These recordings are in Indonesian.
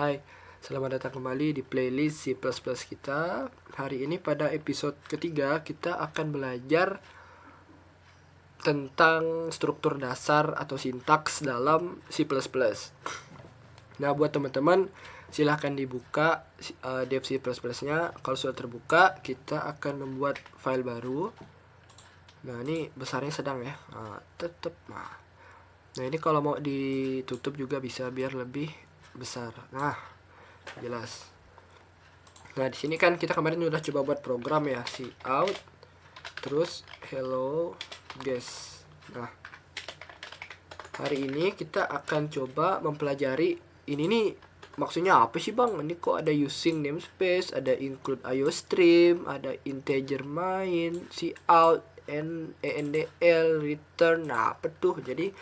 Hai, selamat datang kembali di playlist C++ kita. Hari ini pada episode ketiga kita akan belajar tentang struktur dasar atau sintaks dalam C++. Nah, buat teman-teman silahkan dibuka dev C++-nya. Kalau sudah terbuka, kita akan membuat file baru. Nah, ini besarnya sedang ya. Tetap. Nah, ini kalau mau ditutup juga bisa biar lebih besar. Nah, jelas. Nah, di sini kan kita kemarin udah coba buat program ya, cout terus hello guys. Nah, hari ini kita akan coba mempelajari ini nih, maksudnya apa sih bang? Ini kok ada using namespace, ada include iostream, ada integer main, cout, endl, return. Nah, apa tuh? Jadi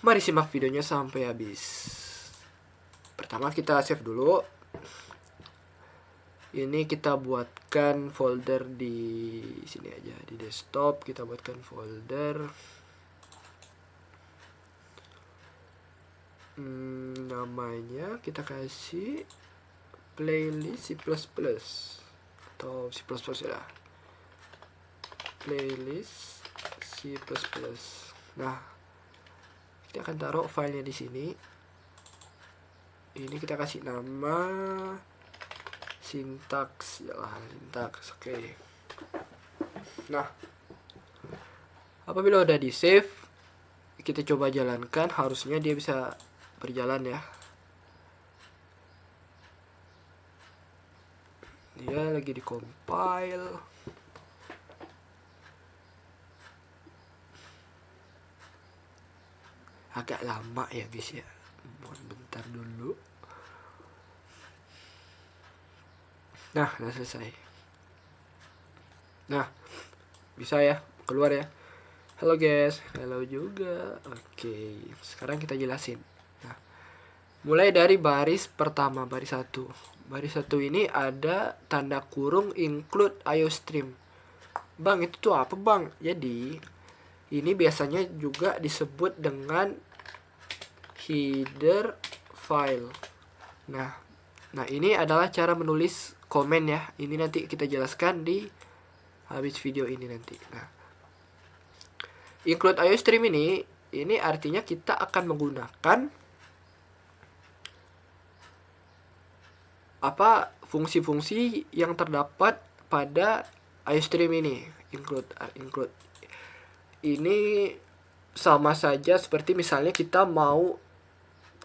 mari simak videonya sampai habis. Pertama kita save dulu. Ini kita buatkan folder di sini aja, di desktop kita buatkan folder. Namanya kita kasih playlist C++ atau C++ ya. Playlist C++. Nah, kita akan taruh filenya di sini. Ini kita kasih nama sintaks ya lah, sintaks. Oke. Nah, apabila udah di save, kita coba jalankan, harusnya dia bisa berjalan ya. Dia lagi di compile. Agak lama ya guys ya. Mohon bentar dulu. Nah, udah selesai. Nah, bisa ya, keluar ya. Halo guys, hello juga. Oke, sekarang kita jelasin. Nah, mulai dari baris pertama, baris 1. Baris 1 ini ada tanda kurung include iostream. Bang, itu tuh apa bang? Jadi, ini biasanya juga disebut dengan header file. Nah, ini adalah cara menulis komen ya. Ini nanti kita jelaskan di habis video ini nanti. Nah, include iostream ini artinya kita akan menggunakan fungsi-fungsi yang terdapat pada iostream ini. Include ini sama saja seperti misalnya kita mau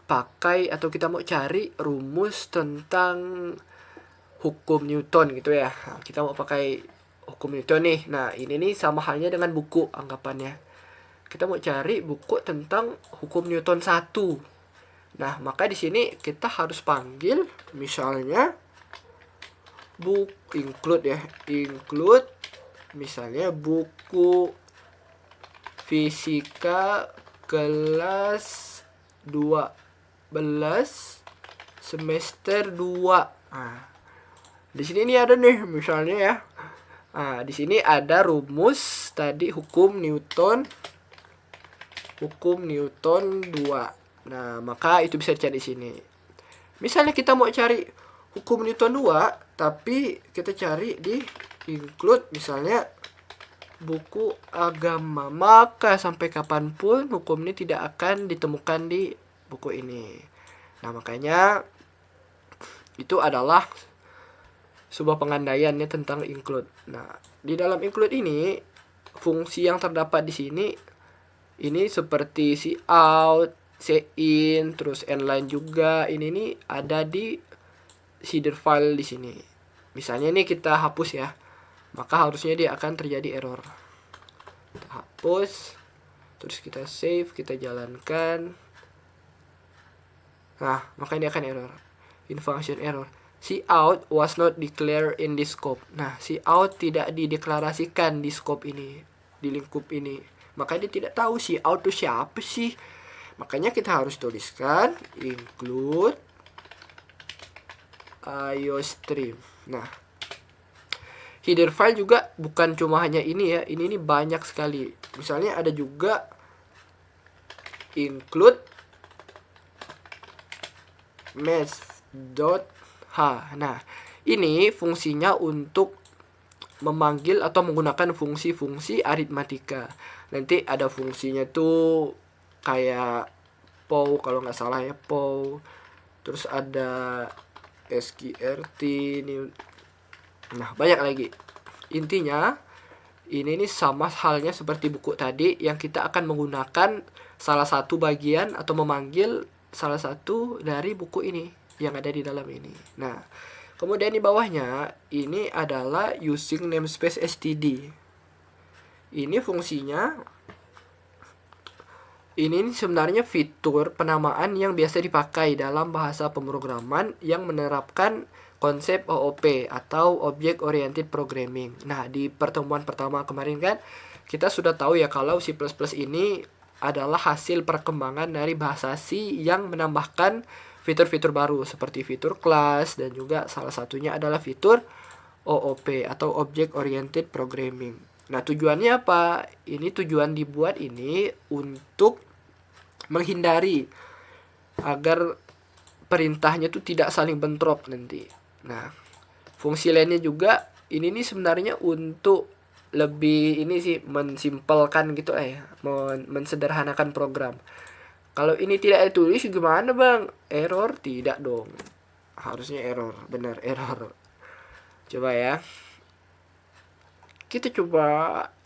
pakai atau kita mau cari rumus tentang hukum Newton gitu ya. Nah, kita mau pakai hukum Newton nih. Nah, ini nih sama halnya dengan buku anggapannya. Kita mau cari buku tentang hukum Newton 1. Nah, maka di sini kita harus panggil misalnya include ya. Include misalnya buku fisika kelas 12 semester 2. Nah, di sini ini ada nih misalnya ya. Nah, di sini ada rumus tadi hukum Newton 2. Nah, maka itu bisa dicari di sini. Misalnya kita mau cari hukum Newton 2, tapi kita cari di include misalnya buku agama, maka sampai kapanpun hukum ini tidak akan ditemukan di buku ini. Nah, makanya itu adalah sebuah pengandaiannya tentang include. Nah, di dalam include ini fungsi yang terdapat di sini ini seperti cout, cin, terus endline juga. Ini nih ada di header file di sini. Misalnya ini kita hapus ya, maka harusnya dia akan terjadi error. Kita hapus, terus kita save, kita jalankan. Nah, maka ini akan error. In function error. Cout was not declared in this scope. Nah, cout tidak dideklarasikan di scope ini, di lingkup ini. Maka dia tidak tahu cout itu siapa sih. Makanya kita harus tuliskan include iostream. Nah, header file juga bukan cuma hanya ini ya. Ini banyak sekali. Misalnya ada juga include math.h. Nah, ini fungsinya untuk memanggil atau menggunakan fungsi-fungsi aritmatika. Nanti ada fungsinya tuh kayak pow kalau nggak salah ya, pow. Terus ada sqrt ini. Nah, banyak lagi. Intinya ini nih sama halnya seperti buku tadi yang kita akan menggunakan salah satu bagian atau memanggil salah satu dari buku ini yang ada di dalam ini. Nah, kemudian di bawahnya ini adalah using namespace std. Ini fungsinya, ini sebenarnya fitur penamaan yang biasa dipakai dalam bahasa pemrograman yang menerapkan konsep OOP atau Object Oriented Programming. Nah, di pertemuan pertama kemarin kan kita sudah tahu ya kalau C++ ini adalah hasil perkembangan dari bahasa C yang menambahkan fitur-fitur baru seperti fitur class dan juga salah satunya adalah fitur OOP atau Object Oriented Programming. Nah, tujuannya apa? Ini tujuan dibuat ini untuk menghindari agar perintahnya tuh tidak saling bentrok nanti. Nah, fungsi lainnya juga ini nih sebenarnya untuk lebih ini sih mensimpelkan gitu mensederhanakan program. Kalau ini tidak ditulis gimana bang? Error? Tidak dong. Harusnya error, benar error. Coba ya. Kita coba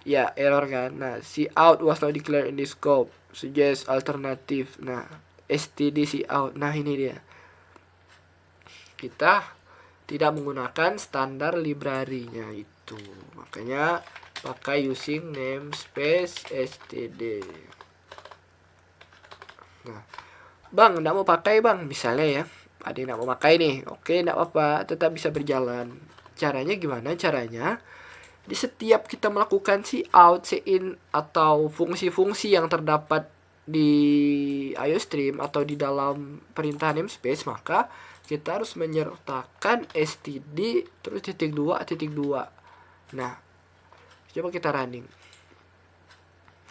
ya error kan. Nah, cout was not declared in the scope. Suggest alternative. Nah, std cout. Nah, ini dia. Kita tidak menggunakan standar library-nya itu. Makanya pakai using namespace std. Nah, bang, enggak mau pakai bang, misalnya ya. Ada yang enggak mau pakai nih. Oke, enggak apa-apa, tetap bisa berjalan. Caranya gimana? Caranya di setiap kita melakukan cout, in atau fungsi-fungsi yang terdapat di IOStream atau di dalam perintah namespace, maka kita harus menyertakan std terus -2. Nah, coba kita running.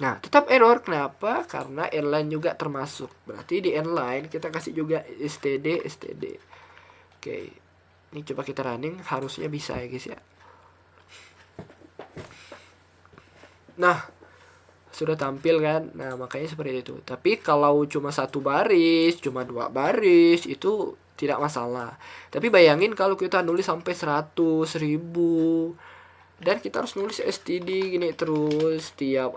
Nah, tetap error. Kenapa? Karena inline juga termasuk. Berarti di inline kita kasih juga std. Oke. Ini coba kita running, harusnya bisa ya guys ya. Nah, sudah tampil kan. Nah, makanya seperti itu. Tapi kalau cuma satu baris, cuma 2 baris itu tidak masalah. Tapi bayangin kalau kita nulis sampai 100, 1000 dan kita harus nulis std gini terus tiap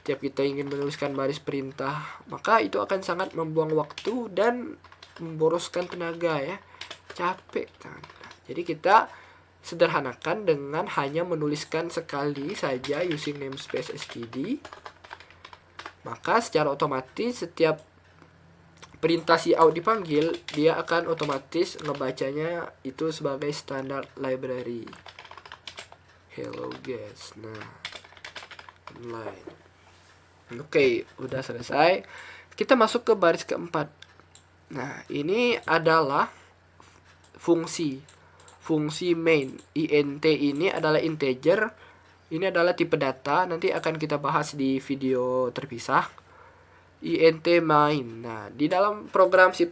kita ingin menuliskan baris perintah, maka itu akan sangat membuang waktu dan memboroskan tenaga ya. Capek kan. Jadi kita sederhanakan dengan hanya menuliskan sekali saja using namespace std. Maka secara otomatis setiap perintah cout dipanggil, dia akan otomatis ngebacanya itu sebagai standard library. Hello guys. Nah, online. Oke, udah selesai. Kita masuk ke baris keempat. Nah, ini adalah fungsi main. int ini adalah integer. Ini adalah tipe data. Nanti akan kita bahas di video terpisah. int main. Nah, di dalam program C++,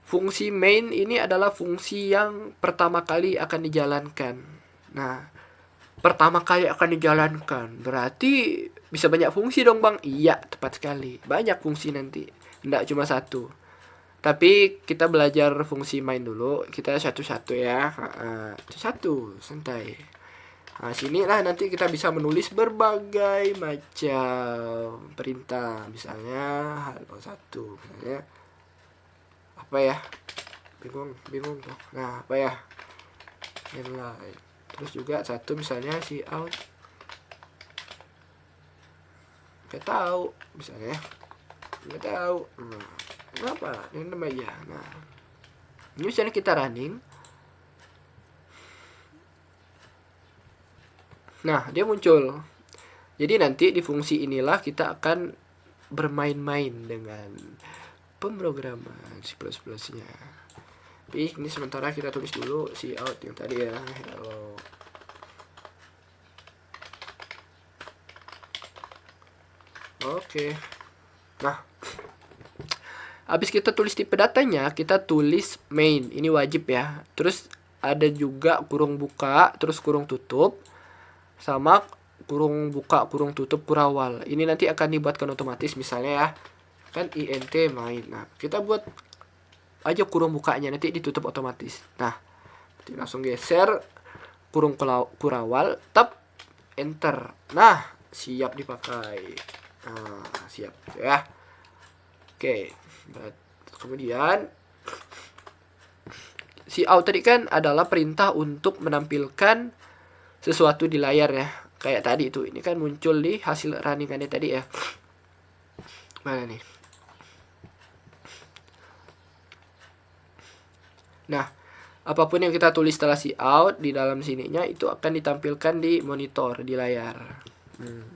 fungsi main ini adalah fungsi yang pertama kali akan dijalankan. Nah, pertama kali akan dijalankan berarti bisa banyak fungsi dong bang. Iya, tepat sekali. Banyak fungsi nanti, tidak cuma satu. Tapi kita belajar fungsi main dulu. Kita satu-satu ya. Satu, santai. Nah, sinilah nanti kita bisa menulis berbagai macam perintah. Misalnya halo 1, misalnya apa ya? Bingung tuh. Nah, apa ya? Inline. Terus juga satu misalnya cout. Nggak tahu, misalnya. Nggak tahu. Nah, kenapa? Ini namanya. Nah, ini misalnya kita running. Nah, dia muncul. Jadi nanti di fungsi inilah kita akan bermain-main dengan pemrograman C++-nya. Tapi ini sementara kita tulis dulu cout yang tadi ya. Hello. Oke. Nah, Habis kita tulis tipe datanya, kita tulis main. Ini wajib ya. Terus ada juga kurung buka, terus kurung tutup, sama kurung buka, kurung tutup, kurawal. Ini nanti akan dibuatkan otomatis misalnya ya. Kan int main. Nah, kita buat aja kurung bukanya, nanti ditutup otomatis. Nah, langsung geser kurung kurawal, tab enter. Nah, siap dipakai. Nah, siap ya. Oke. Kemudian si out tadi kan adalah perintah untuk menampilkan sesuatu di layar ya. Kayak tadi itu. Ini kan muncul di hasil runningannya tadi ya. Mana nih? Nah, apapun yang kita tulis setelah si out di dalam sininya itu akan ditampilkan di monitor, di layar.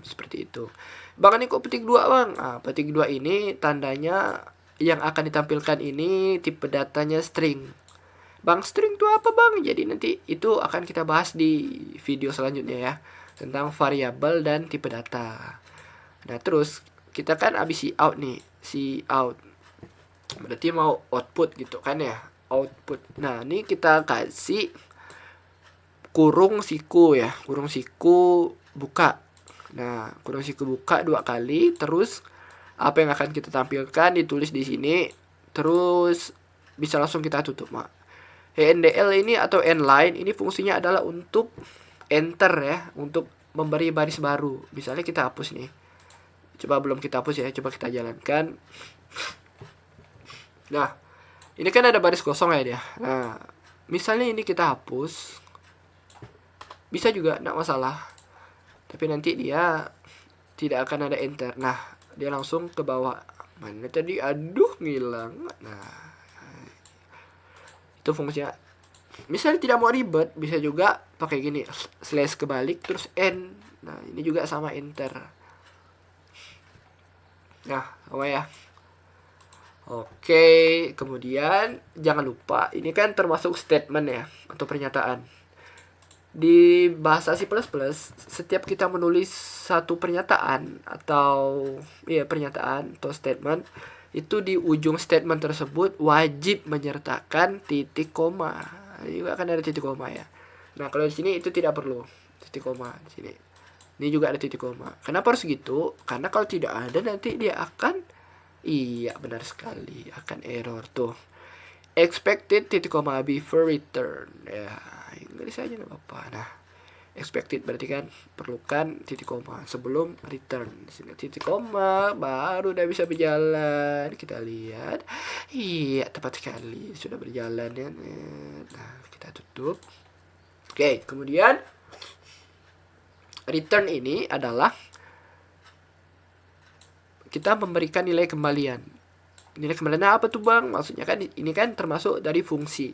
Seperti itu. Bang, ini kok petik 2 bang? Nah, petik 2 ini tandanya yang akan ditampilkan ini tipe datanya string. Bang, string itu apa bang? Jadi nanti itu akan kita bahas di video selanjutnya ya, tentang variabel dan tipe data. Nah, terus kita kan abis si out nih, si out berarti mau output gitu kan ya, output. Nah, ini kita kasih kurung siku ya, kurung siku buka. Nah, kurung siku buka 2 kali, terus apa yang akan kita tampilkan ditulis di sini, terus bisa langsung kita tutup mak. NDL ini atau nline ini fungsinya adalah untuk enter ya, untuk memberi baris baru. Misalnya kita hapus nih, coba belum kita hapus ya, coba kita jalankan. Nah, ini kan ada baris kosong ya dia. Nah, misalnya ini kita hapus, bisa juga, enggak masalah. Tapi nanti dia tidak akan ada enter. Nah, dia langsung ke bawah. Mana tadi? Aduh, ngilang. Nah, itu fungsinya. Misalnya tidak mau ribet, bisa juga pakai gini, slash kebalik terus n. Nah, ini juga sama enter. Nah, apa ya? Oke, kemudian jangan lupa ini kan termasuk statement ya, atau pernyataan. Di bahasa C++, setiap kita menulis satu pernyataan atau pernyataan atau statement, itu di ujung statement tersebut wajib menyertakan titik koma. Ini juga akan ada titik koma ya. Nah, kalau di sini itu tidak perlu titik koma di sini. Ini juga ada titik koma. Kenapa harus gitu? Karena kalau tidak ada nanti dia akan, iya benar sekali, akan error tuh. Expected titik koma before return ya, Inggris aja nggak apa-apa. Nah, expected berarti kan perlukan titik koma sebelum return. Di sini titik koma baru udah bisa berjalan. Kita lihat, iya tepat sekali sudah berjalan ya. Nah, kita tutup. Oke, kemudian return ini adalah kita memberikan nilai kembalian. Nilai kembaliannya apa tuh bang? Maksudnya kan ini kan termasuk dari fungsi.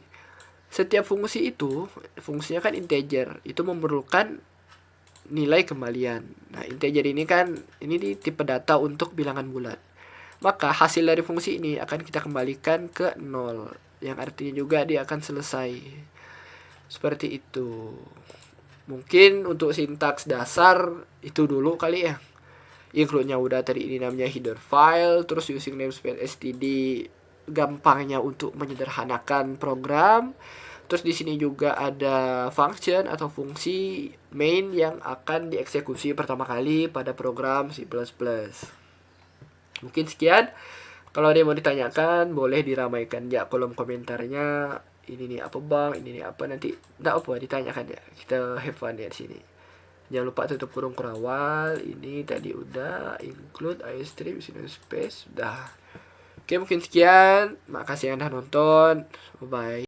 Setiap fungsi itu fungsinya kan integer, itu memerlukan nilai kembalian. Nah, integer ini kan ini di tipe data untuk bilangan bulat. Maka hasil dari fungsi ini akan kita kembalikan ke 0, yang artinya juga dia akan selesai. Seperti itu. Mungkin untuk sintaks dasar itu dulu kali ya. Include-nya udah tadi, ini namanya header file, terus using namespace std, gampangnya untuk menyederhanakan program. Terus di sini juga ada function atau fungsi main yang akan dieksekusi pertama kali pada program C++. Mungkin sekian. Kalau ada yang mau ditanyakan boleh diramaikan ya kolom komentarnya. Ini nih apa bang, ini nih apa, nanti enggak apa ditanyakan ya. Kita have fun ya di sini. Jangan lupa tutup kurung kurawal. Ini tadi udah include iostream using namespace sudah. Oke, mungkin sekian. Makasih yang udah nonton. Bye bye.